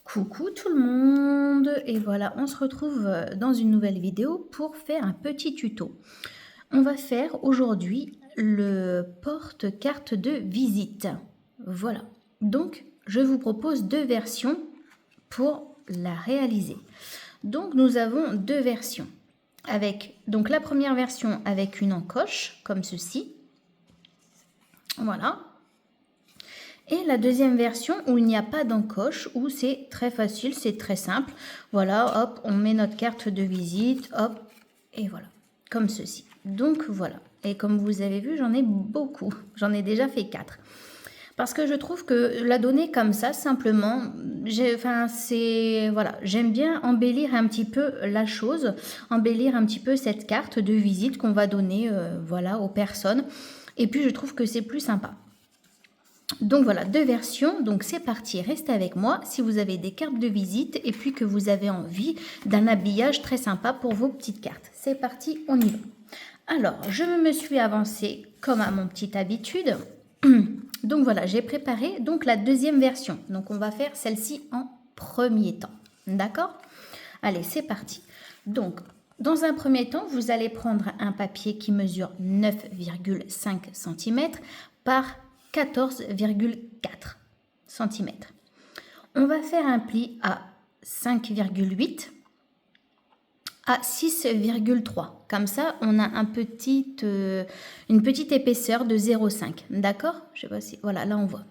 Coucou tout le monde et voilà, on se retrouve dans une nouvelle vidéo pour faire un petit tuto. On va faire aujourd'hui le porte-carte de visite. Voilà, donc je vous propose deux versions pour la réaliser. Donc nous avons deux versions. Donc la première version avec une encoche comme ceci. Voilà. Et la deuxième version où il n'y a pas d'encoche, où c'est très facile, c'est très simple. Voilà, hop, on met notre carte de visite, hop, et voilà, comme ceci. Donc voilà, et comme vous avez vu, j'en ai beaucoup. J'en ai déjà fait 4. Parce que je trouve que la donner comme ça, simplement, voilà, j'aime bien embellir un petit peu la chose, embellir un petit peu cette carte de visite qu'on va donner, voilà, aux personnes. Et puis je trouve que c'est plus sympa. Donc voilà, deux versions, donc c'est parti, restez avec moi si vous avez des cartes de visite et puis que vous avez envie d'un habillage très sympa pour vos petites cartes. C'est parti, on y va. Alors, je me suis avancée comme à mon petite habitude. Donc voilà, j'ai préparé donc la deuxième version. Donc on va faire celle-ci en premier temps. D'accord? Allez, c'est parti. Donc, dans un premier temps, vous allez prendre un papier qui mesure 9,5 cm par 14,4 cm. On va faire un pli à 5,8 à 6,3. Comme ça, on a une petite épaisseur de 0,5. D'accord? Je sais pas si... Voilà, là on voit.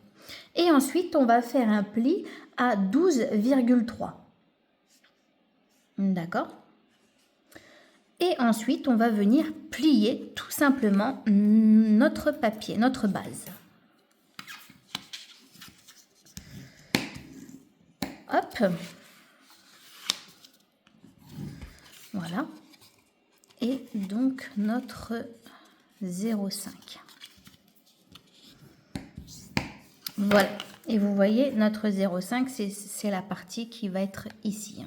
Et ensuite, on va faire un pli à 12,3. D'accord? Et ensuite, on va venir plier tout simplement notre papier, notre base. Hop. Voilà. Et donc notre 0,5. Voilà. Et vous voyez, notre 0,5, c'est la partie qui va être ici.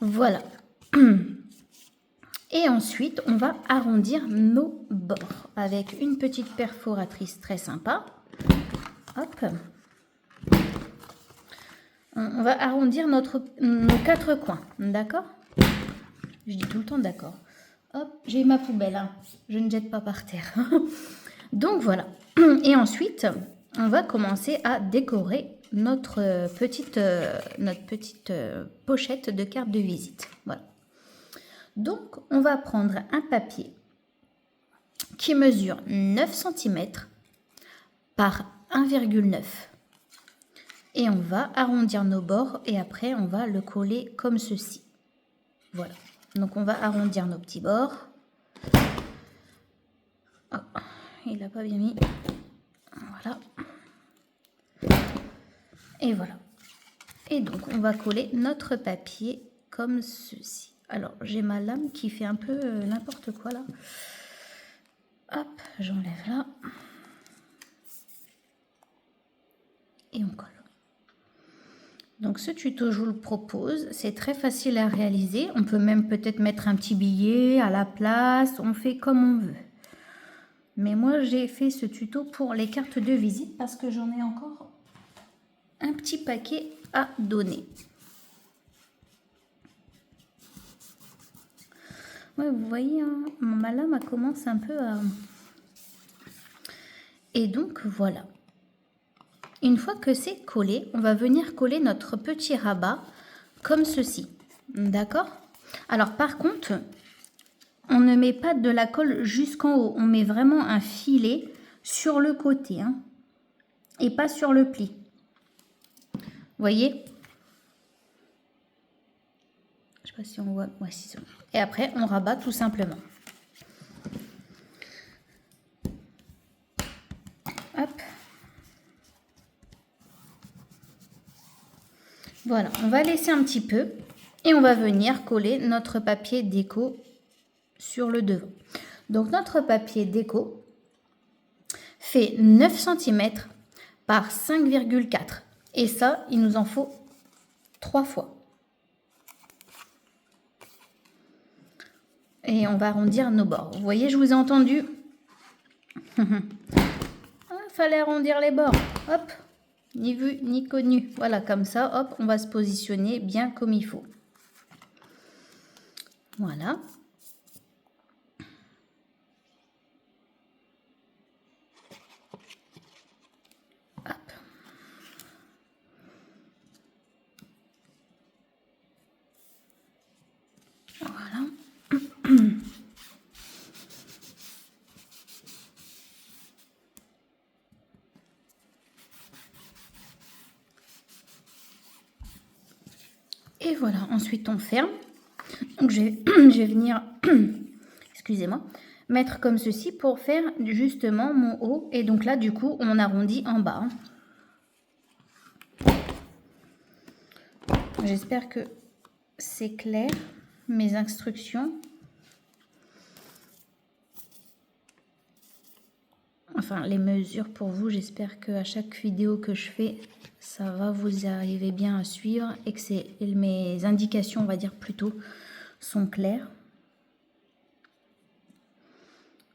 Voilà. Et ensuite, on va arrondir nos bords avec une petite perforatrice très sympa. Hop. On va arrondir nos 4 coins, d'accord? Je dis tout le temps d'accord. Hop, j'ai ma poubelle, hein. Je ne jette pas par terre. Donc voilà. Et ensuite, on va commencer à décorer notre petite pochette de carte de visite. Voilà. Donc, on va prendre un papier qui mesure 9 cm par 1,9. Et on va arrondir nos bords et après, on va le coller comme ceci. Voilà. Donc, on va arrondir nos petits bords. Oh, il n'a pas bien mis. Voilà. Et voilà. Et donc, on va coller notre papier comme ceci. Alors, j'ai ma lame qui fait un peu n'importe quoi là. Hop, j'enlève là. Et on colle. Donc ce tuto, je vous le propose, c'est très facile à réaliser. On peut même peut-être mettre un petit billet à la place, on fait comme on veut. Mais moi, j'ai fait ce tuto pour les cartes de visite parce que j'en ai encore un petit paquet à donner. Ouais, vous voyez, hein, ma lame commence un peu à... Et donc, voilà. Une fois que c'est collé, on va venir coller notre petit rabat comme ceci. D'accord? Alors, par contre, on ne met pas de la colle jusqu'en haut. On met vraiment un filet sur le côté, hein, et pas sur le pli. Vous voyez? Je sais pas si on voit. Ouais, si c'est bon. Et après, on rabat tout simplement. Hop. Voilà, on va laisser un petit peu et on va venir coller notre papier déco sur le devant. Donc notre papier déco fait 9 cm par 5,4 et ça, il nous en faut 3 fois. Et on va arrondir nos bords. Vous voyez, je vous ai entendu. Fallait arrondir les bords. Hop. ni vu, ni connu. Voilà, comme ça, hop, on va se positionner bien comme il faut. Voilà. Hop. Voilà. Et voilà, ensuite on ferme. Donc je vais venir, excusez-moi, mettre comme ceci pour faire justement mon haut. Et donc là, du coup, on arrondit en bas. J'espère que c'est clair, mes instructions. Enfin, les mesures pour vous, j'espère qu'à chaque vidéo que je fais, ça va, vous arriver bien à suivre et que mes indications, on va dire plutôt, sont claires.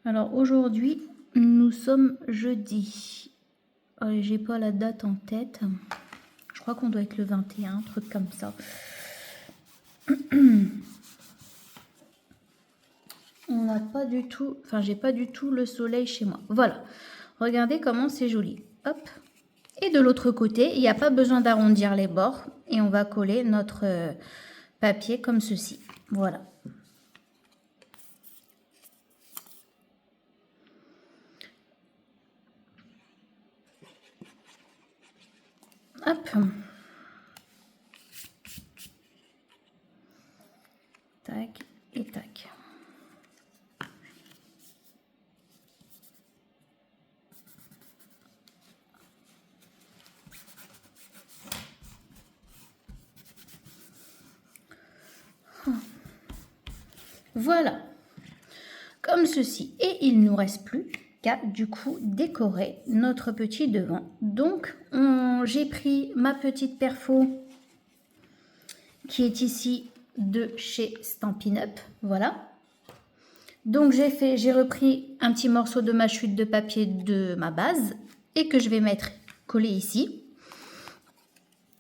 Alors aujourd'hui, nous sommes jeudi. J'ai pas la date en tête. Je crois qu'on doit être le 21, un truc comme ça. On n'a pas du tout, enfin j'ai pas du tout le soleil chez moi. Voilà, regardez comment c'est joli. Hop. Et de l'autre côté, il n'y a pas besoin d'arrondir les bords. Et on va coller notre papier comme ceci. Voilà. Hop. Tac et tac. Voilà, comme ceci. Et il ne nous reste plus qu'à du coup décorer notre petit devant. Donc j'ai pris ma petite perfo qui est ici de chez Stampin' Up. Voilà. Donc j'ai repris un petit morceau de ma chute de papier de ma base et que je vais mettre collé ici.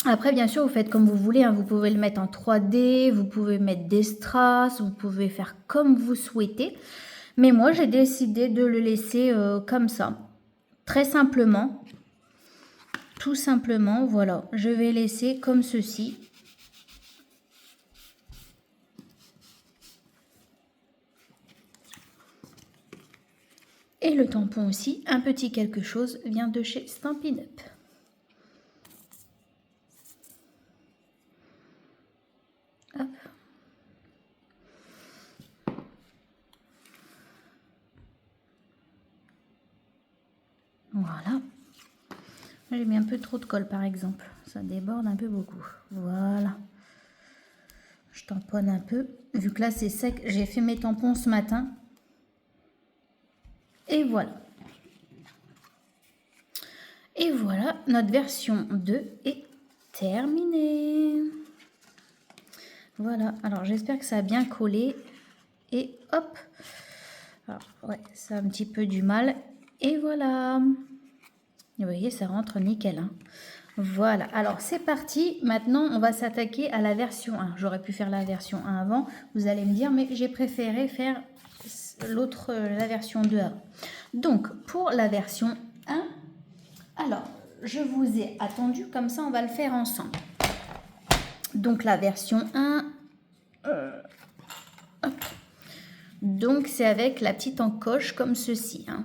Après, bien sûr, vous faites comme vous voulez, hein. Vous pouvez le mettre en 3D, vous pouvez mettre des strass, vous pouvez faire comme vous souhaitez. Mais moi, j'ai décidé de le laisser comme ça. Très simplement. Tout simplement, voilà. Je vais laisser comme ceci. Et le tampon aussi, un petit quelque chose vient de chez Stampin' Up. Hop. Voilà. J'ai mis un peu trop de colle par exemple. Ça déborde un peu beaucoup. Voilà. Je tamponne un peu. Vu que là c'est sec, j'ai fait mes tampons ce matin. Et voilà. Et voilà, notre version 2 est terminée. Voilà, alors j'espère que ça a bien collé. Et hop. Alors, ouais, ça a un petit peu du mal. Et voilà. Vous voyez, ça rentre nickel. Hein. Voilà, alors c'est parti. Maintenant, on va s'attaquer à la version 1. J'aurais pu faire la version 1 avant, vous allez me dire, mais j'ai préféré faire la version 2 avant. Donc, pour la version 1, alors, je vous ai attendu, comme ça, on va le faire ensemble. Donc, la version 1, donc c'est avec la petite encoche comme ceci. Hein.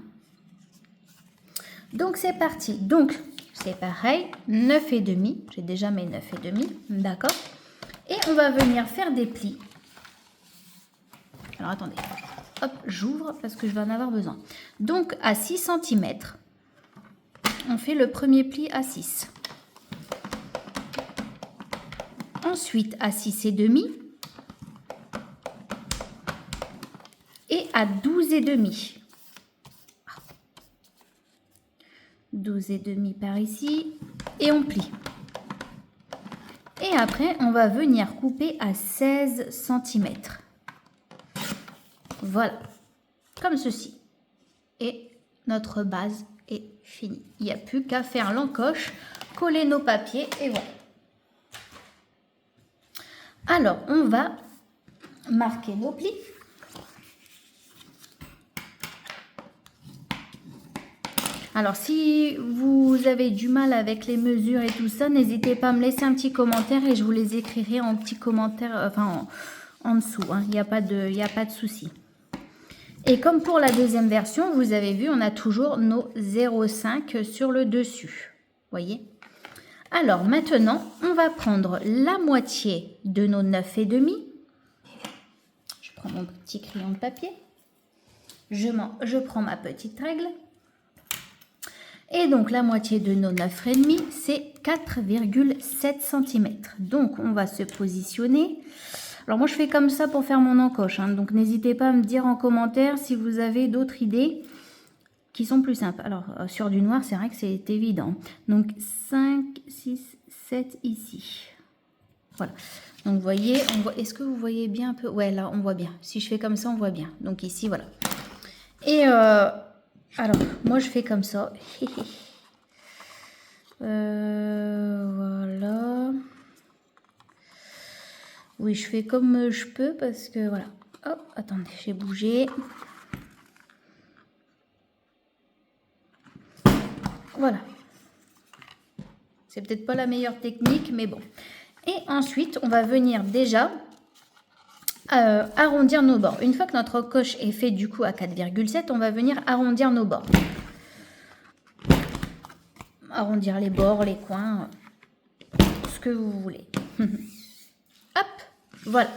Donc, c'est parti. Donc, c'est pareil, 9,5. J'ai déjà mes 9,5, d'accord. Et on va venir faire des plis. Alors, attendez. Hop, j'ouvre parce que je vais en avoir besoin. Donc, à 6 cm, on fait le premier pli à 6. Ensuite, à 6,5 et à 12,5. 12,5 par ici et on plie. Et après, on va venir couper à 16 cm. Voilà, comme ceci. Et notre base est finie. Il n'y a plus qu'à faire l'encoche coller nos papiers et voilà. Alors, on va marquer nos plis. Alors, si vous avez du mal avec les mesures et tout ça, n'hésitez pas à me laisser un petit commentaire et je vous les écrirai en petit commentaire, enfin en dessous. Hein. Il n'y a pas de souci. Et comme pour la deuxième version, vous avez vu, on a toujours nos 0,5 sur le dessus. Voyez? Alors, maintenant, on va prendre la moitié de nos 9,5. Je prends mon petit crayon de papier. Je prends ma petite règle. Et donc, la moitié de nos 9,5, c'est 4,7 cm. Donc, on va se positionner. Alors, moi, je fais comme ça pour faire mon encoche. Hein, donc, n'hésitez pas à me dire en commentaire si vous avez d'autres idées qui sont plus simples. Alors, sur du noir, c'est vrai que c'est évident. Donc, 5, 6, 7 ici. Voilà. Donc, vous voyez, est-ce que vous voyez bien un peu? Ouais, là, on voit bien. Si je fais comme ça, on voit bien. Donc, ici, voilà. Et... alors, moi, je fais comme ça. Voilà. Oui, je fais comme je peux parce que, voilà. Oh, attendez, j'ai bougé. Voilà. C'est peut-être pas la meilleure technique, mais bon. Et ensuite, on va venir déjà arrondir nos bords. Une fois que notre coche est fait du coup à 4,7, on va venir arrondir nos bords. Arrondir les bords, les coins, ce que vous voulez. Hop, voilà.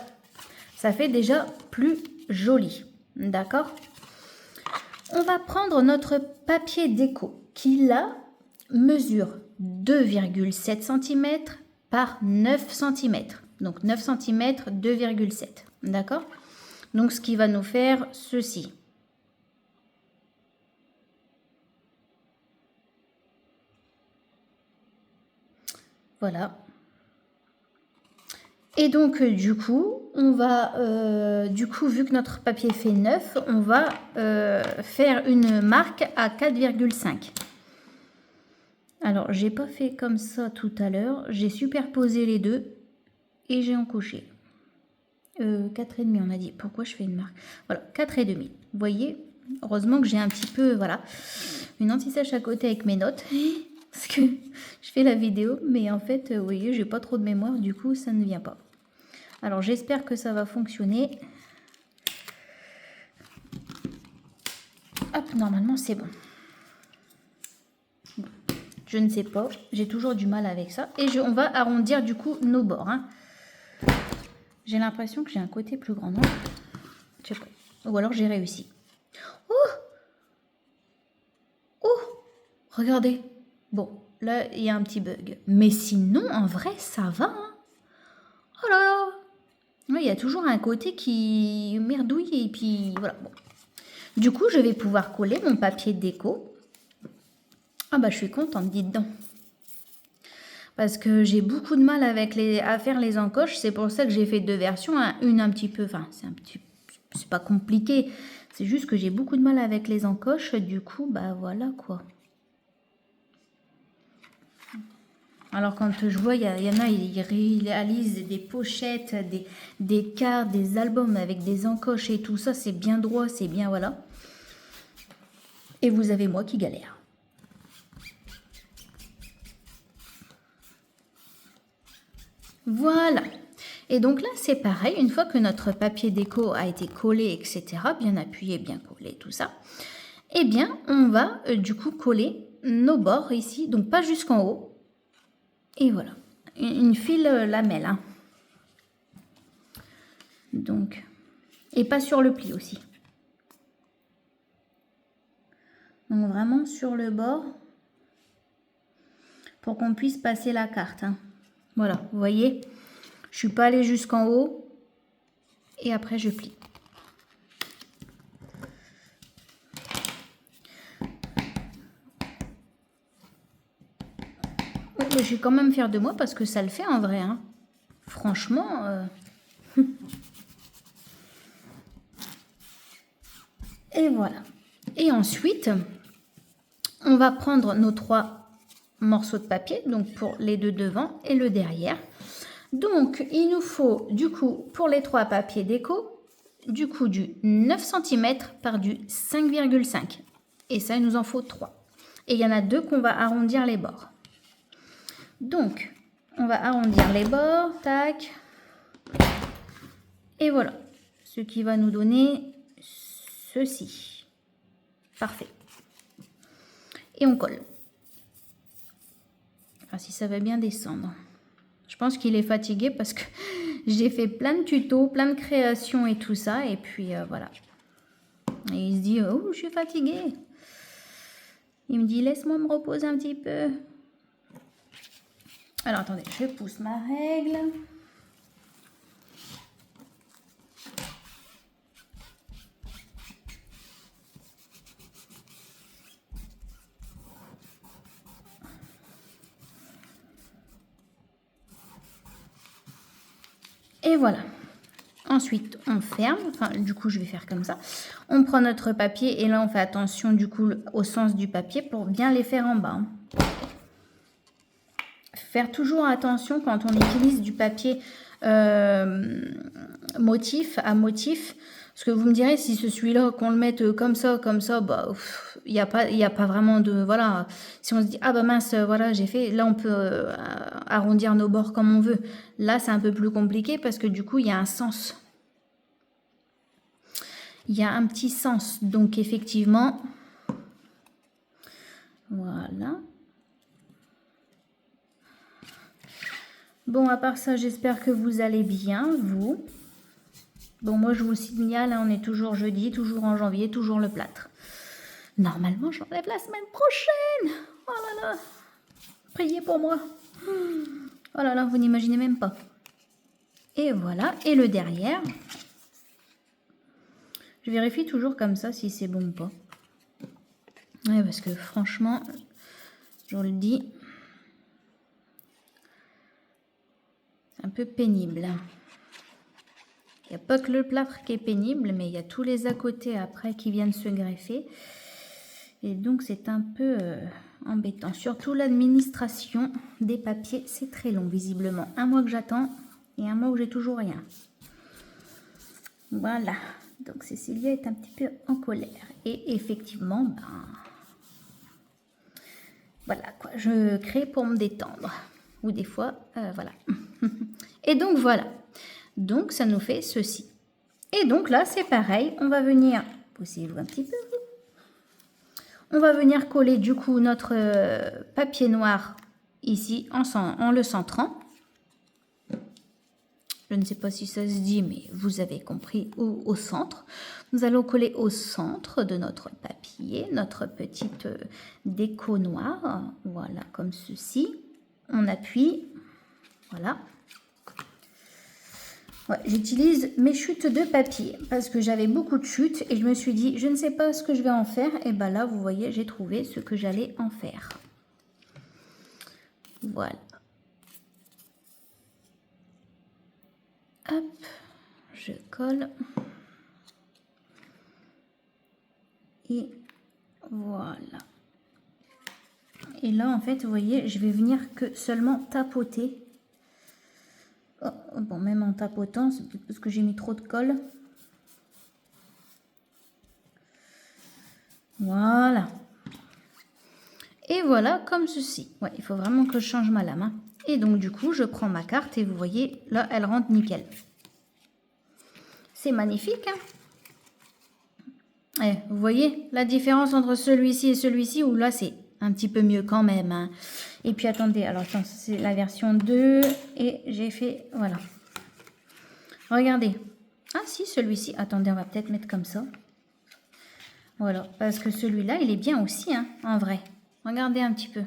Ça fait déjà plus joli. D'accord? On va prendre notre papier déco qui là mesure 2,7 cm par 9 cm. Donc 9 cm, 2,7. D'accord? Donc ce qui va nous faire ceci. Voilà. Et donc, du coup, on va, vu que notre papier fait 9, on va faire une marque à 4,5. Alors, j'ai pas fait comme ça tout à l'heure. J'ai superposé les deux et j'ai encoché. 4,5, on a dit. Pourquoi je fais une marque? Voilà, 4,5. Vous voyez, heureusement que j'ai un petit peu, voilà, une anti-sèche à côté avec mes notes. Parce que je fais la vidéo, mais en fait, vous voyez, j'ai pas trop de mémoire, du coup, ça ne vient pas. Alors, j'espère que ça va fonctionner. Hop, normalement, c'est bon. Bon. Je ne sais pas, j'ai toujours du mal avec ça. Et on va arrondir, du coup, nos bords. Hein. J'ai l'impression que j'ai un côté plus grand, non? Je sais pas. Ou alors, j'ai réussi. Oh! Oh! Regardez. Bon, là, il y a un petit bug. Mais sinon, en vrai, ça va. Hein. Oh là là! Il y a toujours un côté qui merdouille et puis voilà. Bon. Du coup, je vais pouvoir coller mon papier déco. Ah bah, je suis contente, dites donc. Parce que j'ai beaucoup de mal à faire les encoches. C'est pour ça que j'ai fait deux versions. Hein. Une un petit peu, enfin, c'est pas compliqué. C'est juste que j'ai beaucoup de mal avec les encoches. Du coup, bah voilà quoi. Alors quand je vois, il y en a, ils réalisent des pochettes, des cartes, des albums avec des encoches et tout ça, c'est bien droit, c'est bien, voilà. Et vous avez moi qui galère. Voilà. Et donc là, c'est pareil, une fois que notre papier déco a été collé, etc., bien appuyé, bien collé, tout ça, eh bien, on va du coup coller nos bords ici, donc pas jusqu'en haut. Et voilà, une file lamelle. Hein. Donc, et pas sur le pli aussi. Donc vraiment sur le bord pour qu'on puisse passer la carte. Hein. Voilà, vous voyez, je suis pas allée jusqu'en haut et après je plie. Je suis quand même fière de moi parce que ça le fait en vrai. Hein. Franchement. Et voilà. Et ensuite, on va prendre nos 3 morceaux de papier, donc pour les deux devant et le derrière. Donc, il nous faut, du coup, pour les 3 papiers déco, du coup, du 9 cm par du 5,5. Et ça, il nous en faut 3. Et il y en a 2 qu'on va arrondir les bords. Donc, on va arrondir les bords, tac. Et voilà, ce qui va nous donner ceci. Parfait. Et on colle. Enfin, si ça va bien descendre. Je pense qu'il est fatigué parce que j'ai fait plein de tutos, plein de créations et tout ça. Et puis voilà. Et il se dit, oh, je suis fatigué. Il me dit, laisse-moi me reposer un petit peu. Alors, attendez, je pousse ma règle. Et voilà. Ensuite, on ferme. Enfin, du coup, je vais faire comme ça. On prend notre papier et là, on fait attention du coup au sens du papier pour bien les faire en bas. Faire toujours attention quand on utilise du papier motif à motif. Parce que vous me direz, si ce celui-là, qu'on le mette comme ça, bah, il n'y a pas vraiment de... Voilà, si on se dit, ah bah mince, voilà, j'ai fait... Là, on peut arrondir nos bords comme on veut. Là, c'est un peu plus compliqué parce que du coup, il y a un sens. Il y a un petit sens. Donc, effectivement... Voilà. Bon, à part ça, j'espère que vous allez bien, vous. Bon, moi, je vous signale, hein, on est toujours jeudi, toujours en janvier, toujours le plâtre. Normalement, j'enlève la semaine prochaine. Oh là là. Priez pour moi. Oh là là, vous n'imaginez même pas. Et voilà. Et le derrière. Je vérifie toujours comme ça si c'est bon ou pas. Ouais, parce que franchement, je vous le dis, c'est un peu pénible. Il n'y a pas que le plâtre qui est pénible, mais il y a tous les à côté après qui viennent se greffer. Et donc, c'est un peu embêtant. Surtout l'administration des papiers, c'est très long, visiblement. Un mois que j'attends et un mois où j'ai toujours rien. Voilà. Donc, Cécilia est un petit peu en colère. Et effectivement, ben... Voilà, quoi. Je crée pour me détendre. Ou des fois, voilà. Et donc, voilà. Donc, ça nous fait ceci. Et donc, là, c'est pareil. On va venir... Poussez-vous un petit peu. On va venir coller, du coup, notre papier noir ici, en le centrant. Je ne sais pas si ça se dit, mais vous avez compris, au centre. Nous allons coller au centre de notre papier, notre petite déco noire. Voilà, comme ceci. On appuie. Voilà. Ouais, j'utilise mes chutes de papier parce que j'avais beaucoup de chutes et je me suis dit, je ne sais pas ce que je vais en faire. Et bien là, vous voyez, j'ai trouvé ce que j'allais en faire. Voilà. Hop, je colle. Et voilà. Et là, en fait, vous voyez, je vais venir que seulement tapoter. Oh, bon, même en tapotant, c'est peut-être parce que j'ai mis trop de colle. Voilà. Et voilà, comme ceci. Ouais, il faut vraiment que je change ma lame. Hein. Et donc, du coup, je prends ma carte et vous voyez, là, elle rentre nickel. C'est magnifique, hein. Et vous voyez la différence entre celui-ci et celui-ci, où là, c'est un petit peu mieux quand même. Hein. Et puis, attendez, alors, c'est la version 2 et j'ai fait, voilà. Regardez. Ah, si, celui-ci, attendez, on va peut-être mettre comme ça. Voilà, parce que celui-là, il est bien aussi, hein, en vrai. Regardez un petit peu.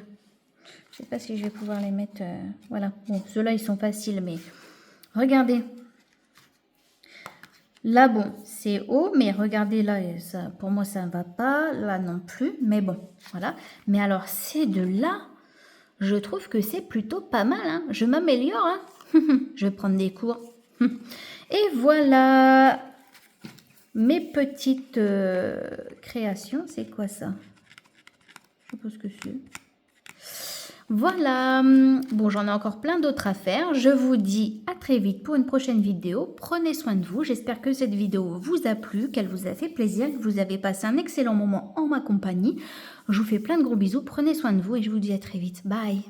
Je sais pas si je vais pouvoir les mettre... voilà, bon, ceux-là, ils sont faciles, mais... Regardez. Là, bon, c'est haut, mais regardez, là, ça, pour moi, ça ne va pas. Là, non plus, mais bon, voilà. Mais alors, ces deux-là, je trouve que c'est plutôt pas mal, hein. Je m'améliore, hein. Je vais prendre des cours. Et voilà mes petites créations. C'est quoi ça? Je sais pas ce que c'est. Voilà, bon, j'en ai encore plein d'autres à faire. Je vous dis à très vite pour une prochaine vidéo. Prenez soin de vous. J'espère que cette vidéo vous a plu, qu'elle vous a fait plaisir, que vous avez passé un excellent moment en ma compagnie. Je vous fais plein de gros bisous. Prenez soin de vous et je vous dis à très vite. Bye!